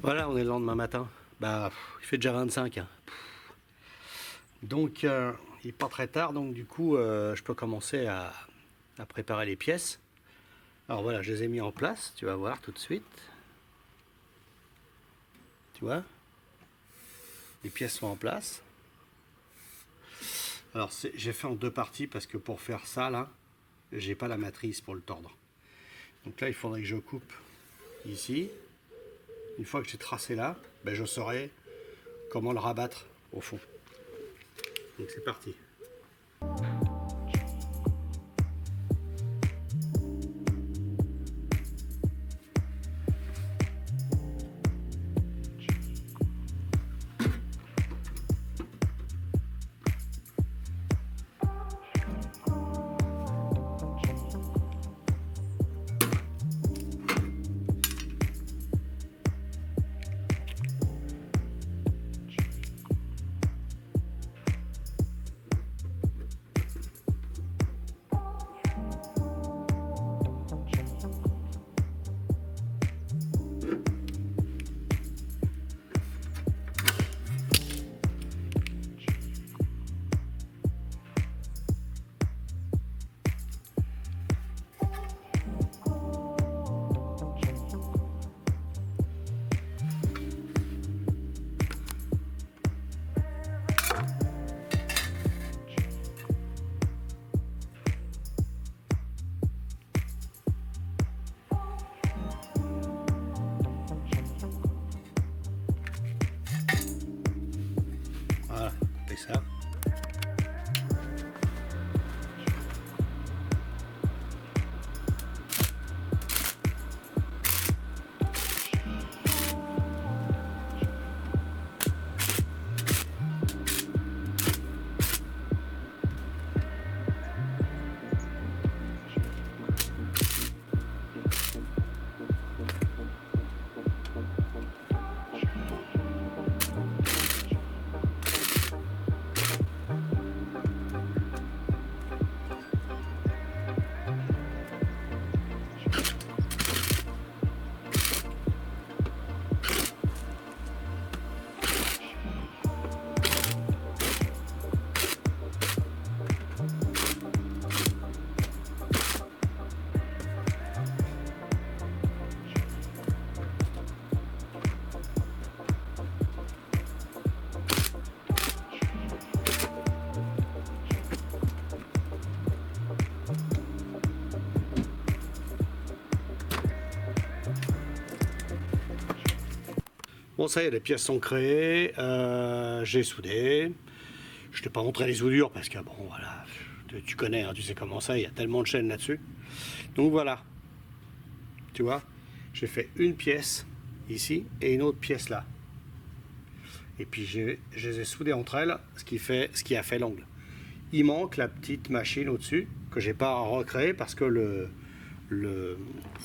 Voilà, on est le lendemain matin. Bah, il fait déjà 25. Hein. Donc, il n'est pas très tard, donc du coup, je peux commencer à préparer les pièces. Alors voilà, je les ai mis en place, tu vas voir tout de suite. Tu vois? Les pièces sont en place. Alors, j'ai fait en deux parties parce que pour faire ça, là, j'ai pas la matrice pour le tordre. Donc là, il faudrait que je coupe ici. Une fois que j'ai tracé là, ben je saurai comment le rabattre au fond. Donc c'est parti. Voilà, c'est ça. Bon, ça y est, les pièces sont créées, j'ai soudé. Je t'ai pas montré les soudures parce que bon, voilà, tu connais, hein, tu sais comment ça, il y a tellement de chaînes là-dessus. Donc voilà, tu vois, j'ai fait une pièce ici et une autre pièce là. Et puis je les ai soudées entre elles, ce qui a fait l'angle. Il manque la petite machine au-dessus que j'ai pas recréé parce que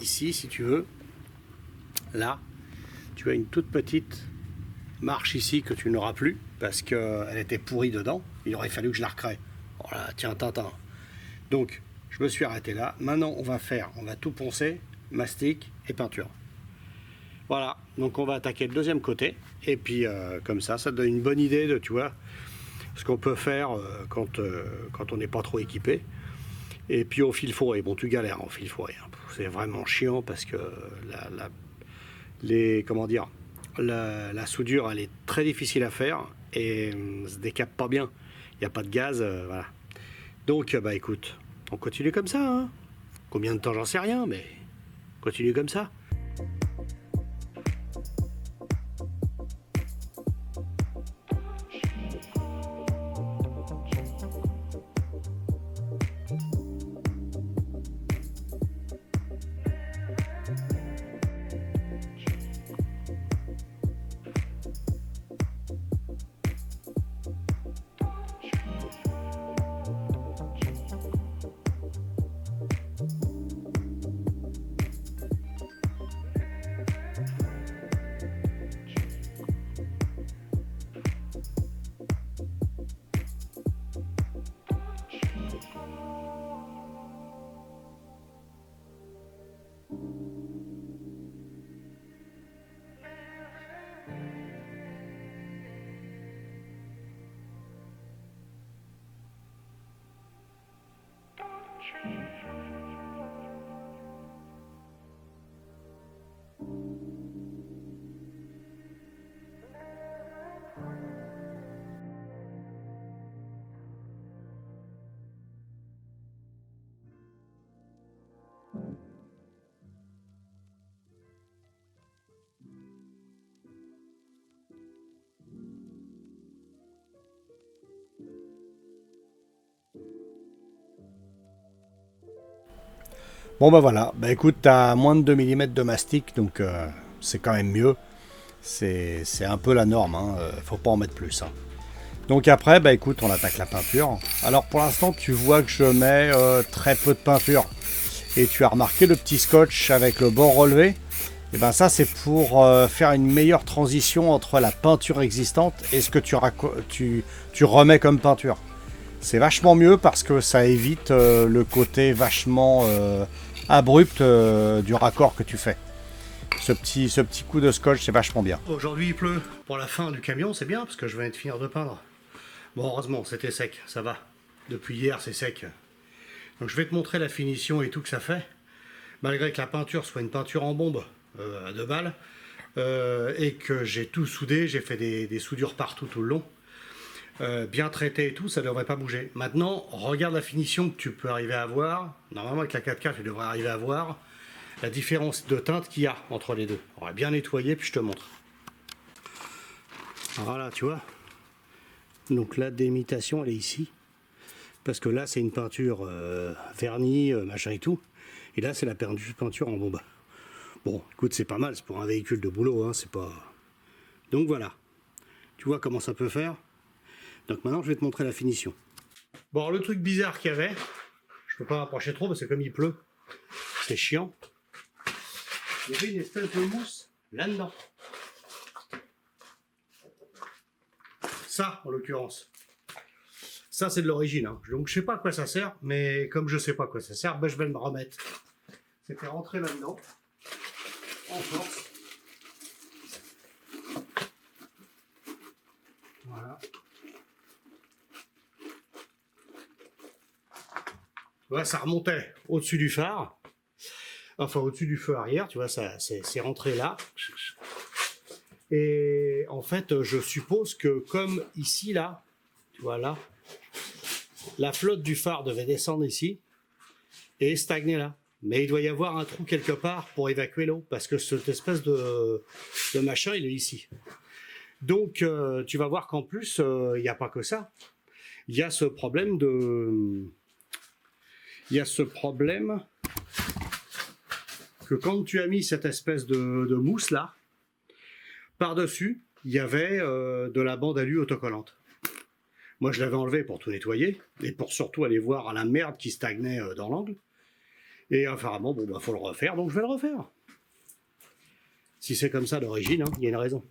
ici, si tu veux, là, tu as une toute petite marche ici que tu n'auras plus parce qu'elle était pourrie dedans. Il aurait fallu que je la recrée. Voilà, tiens, Tintin. Donc, je me suis arrêté là. Maintenant, on va tout poncer, mastic et peinture. Voilà, donc on va attaquer le deuxième côté. Et puis, comme ça te donne une bonne idée de, tu vois, ce qu'on peut faire quand on n'est pas trop équipé. Et puis au fil fourré, bon tu galères en fil fourré, hein. C'est vraiment chiant parce que la soudure elle est très difficile à faire et se décape pas bien. Il n'y a pas de gaz, voilà. Donc bah écoute, on continue comme ça, hein. Combien de temps j'en sais rien, mais continue comme ça. Bon bah voilà, bah écoute, t'as moins de 2 mm de mastic, donc c'est quand même mieux. C'est un peu la norme, hein. Faut pas en mettre plus, hein. Donc après, bah écoute, on attaque la peinture. Alors pour l'instant, tu vois que je mets très peu de peinture. Et tu as remarqué le petit scotch avec le bord relevé. Et ben ça, c'est pour faire une meilleure transition entre la peinture existante et ce que tu remets comme peinture. C'est vachement mieux parce que ça évite le côté vachement abrupt du raccord que tu fais. Ce petit coup de scotch, c'est vachement bien. Aujourd'hui, il pleut. Pour la fin du camion, c'est bien parce que je viens de finir de peindre. Bon, heureusement, c'était sec, ça va. Depuis hier, c'est sec. Donc je vais te montrer la finition et tout que ça fait. Malgré que la peinture soit une peinture en bombe à 2 balles et que j'ai tout soudé, j'ai fait des soudures partout tout le long. Bien traité et tout, ça ne devrait pas bouger. Maintenant, regarde la finition que tu peux arriver à voir. Normalement, avec la 4K, tu devrais arriver à voir la différence de teinte qu'il y a entre les deux. On va bien nettoyer, puis je te montre. Voilà, tu vois. Donc la délimitation, elle est ici. Parce que là, c'est une peinture vernis, machin et tout. Et là, c'est la peinture en bombe. Bon, écoute, c'est pas mal, c'est pour un véhicule de boulot, hein, c'est pas... Donc voilà. Tu vois comment ça peut faire. Donc maintenant, je vais te montrer la finition. Bon, alors, le truc bizarre qu'il y avait, je peux pas m'approcher trop parce que comme il pleut, c'est chiant. Il y avait une espèce de mousse là-dedans. Ça, en l'occurrence. Ça, c'est de l'origine. Hein. Donc, je sais pas à quoi ça sert, mais comme je sais pas à quoi ça sert, ben, je vais me remettre. C'était rentré là-dedans. En force. Voilà. Ouais, ça remontait au-dessus du phare. Enfin, au-dessus du feu arrière, tu vois, ça c'est rentré là. Et en fait, je suppose que comme ici, là, tu vois, là, la flotte du phare devait descendre ici et stagner là. Mais il doit y avoir un trou quelque part pour évacuer l'eau, parce que cette espèce de machin, il est ici. Donc, tu vas voir qu'en plus, il n'y a pas que ça. Il y a ce problème de... Il y a ce problème que quand tu as mis cette espèce de mousse là, par-dessus, il y avait de la bande alu autocollante. Moi, je l'avais enlevé pour tout nettoyer et pour surtout aller voir la merde qui stagnait dans l'angle. Et apparemment, bon, bah, faut le refaire, donc je vais le refaire. Si c'est comme ça d'origine, hein, il y a une raison.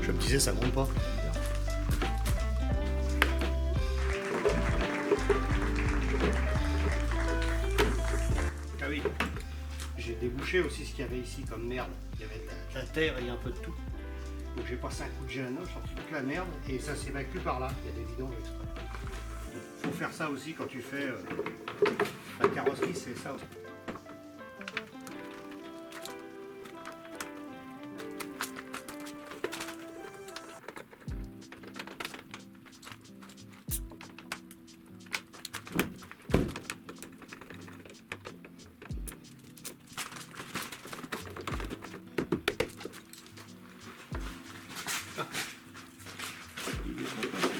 Je me disais, ça gronde pas. Ah oui, j'ai débouché aussi ce qu'il y avait ici comme merde. Il y avait de la terre et un peu de tout. Donc j'ai passé un coup de gel, j'ai sorti toute la merde et ça s'évacue par là. Il y a des vidanges exprès. Il faut faire ça aussi quand tu fais la carrosserie, c'est ça aussi.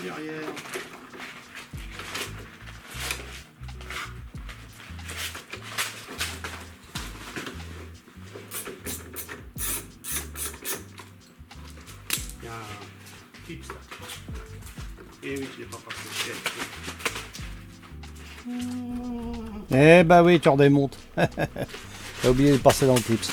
Derrière. Il y a un clip là. Et oui, je l'ai pas passé. Eh bah oui, tu redémontes. T'as oublié de passer dans le clips.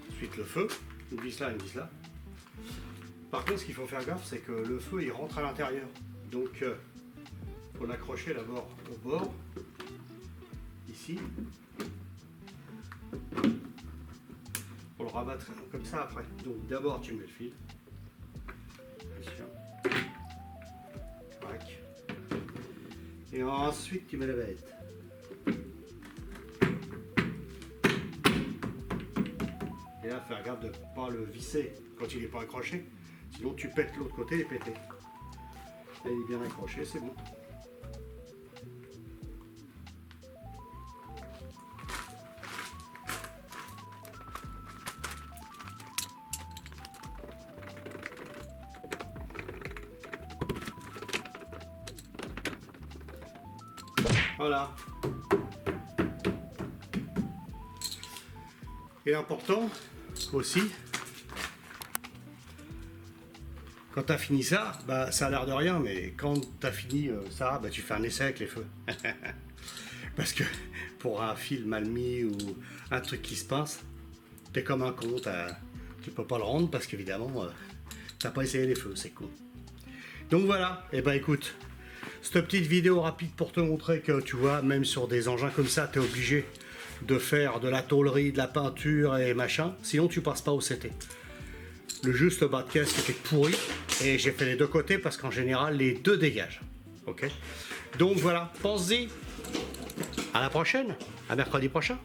Ensuite le feu, une vis là, une vis là. Par contre, ce qu'il faut faire gaffe, c'est que le feu il rentre à l'intérieur. Donc faut l'accrocher d'abord au bord, ici, pour le rabattre comme ça après. Donc d'abord tu mets le fil. Et ensuite tu mets la bête. Et là, faire gaffe de ne pas le visser quand il n'est pas accroché. Sinon, tu pètes l'autre côté et pété. Là, il est bien accroché, c'est bon. Voilà. Et important aussi, quand tu as fini ça, bah, ça a l'air de rien, mais quand tu as fini ça, bah, tu fais un essai avec les feux. Parce que pour un fil mal mis ou un truc qui se pince, t'es comme un con, tu peux pas le rendre parce qu'évidemment, t'as pas essayé les feux, c'est con. Donc voilà, et bah écoute, cette petite vidéo rapide pour te montrer que tu vois, même sur des engins comme ça, tu es obligé de faire de la tôlerie, de la peinture et machin, sinon tu passes pas au CT. Le juste bas de caisse était pourri et j'ai fait les deux côtés parce qu'en général les deux dégagent. Ok. Donc voilà, pense-y. À la prochaine, à mercredi prochain.